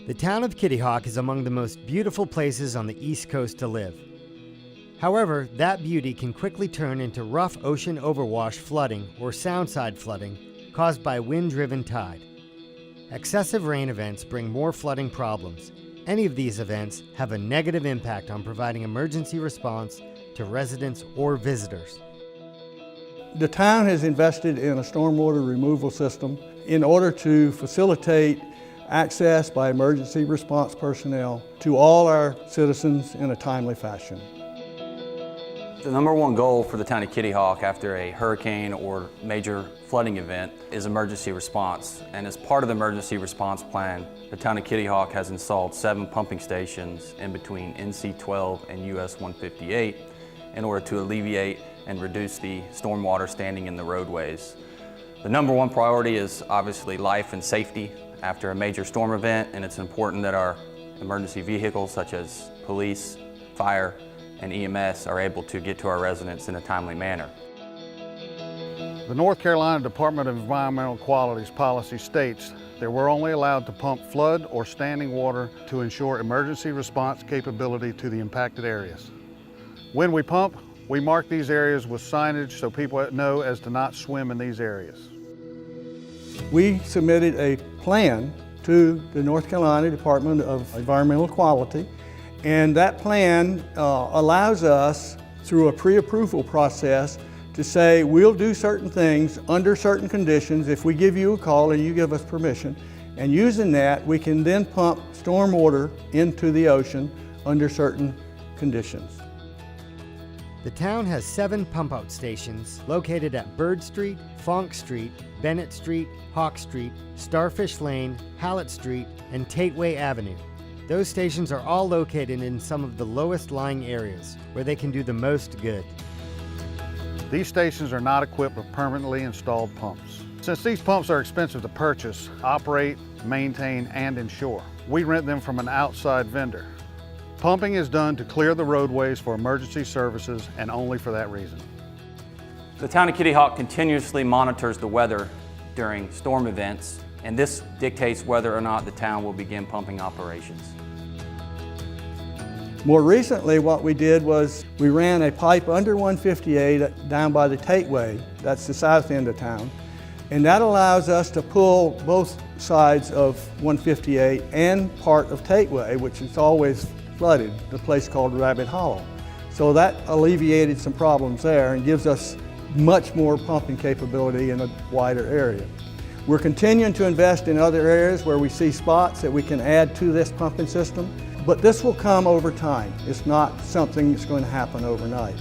The town of Kitty Hawk is among the most beautiful places on the East Coast to live. However, that beauty can quickly turn into rough ocean overwash flooding or soundside flooding caused by wind-driven tide. Excessive rain events bring more flooding problems. Any of these events have a negative impact on providing emergency response to residents or visitors. The town has invested in a stormwater removal system in order to facilitate access by emergency response personnel to all our citizens in a timely fashion. The number one goal for the town of Kitty Hawk after a hurricane or major flooding event is emergency response. And as part of the emergency response plan, the town of Kitty Hawk has installed 7 pumping stations in between NC 12 and US 158 in order to alleviate and reduce the stormwater standing in the roadways. The number one priority is obviously life and safety after a major storm event, and it's important that our emergency vehicles such as police, fire, and EMS are able to get to our residents in a timely manner. The North Carolina Department of Environmental Quality's policy states that we're only allowed to pump flood or standing water to ensure emergency response capability to the impacted areas. When we pump, we mark these areas with signage so people know as to not swim in these areas. We submitted a plan to the North Carolina Department of Environmental Quality, and that plan allows us, through a pre-approval process, to say we'll do certain things under certain conditions if we give you a call and you give us permission. And using that, we can then pump storm water into the ocean under certain conditions. The town has 7 pump-out stations located at Bird Street, Fonk Street, Bennett Street, Hawk Street, Starfish Lane, Hallett Street, and Tateway Avenue. Those stations are all located in some of the lowest lying areas where they can do the most good. These stations are not equipped with permanently installed pumps. Since these pumps are expensive to purchase, operate, maintain, and insure, we rent them from an outside vendor. Pumping is done to clear the roadways for emergency services and only for that reason. The town of Kitty Hawk continuously monitors the weather during storm events, and this dictates whether or not the town will begin pumping operations. More recently, what we did was we ran a pipe under 158 down by the Tateway, that's the south end of town, and that allows us to pull both sides of 158 and part of Tateway, which is always flooded, the place called Rabbit Hollow. So that alleviated some problems there and gives us much more pumping capability in a wider area. We're continuing to invest in other areas where we see spots that we can add to this pumping system, but this will come over time. It's not something that's going to happen overnight.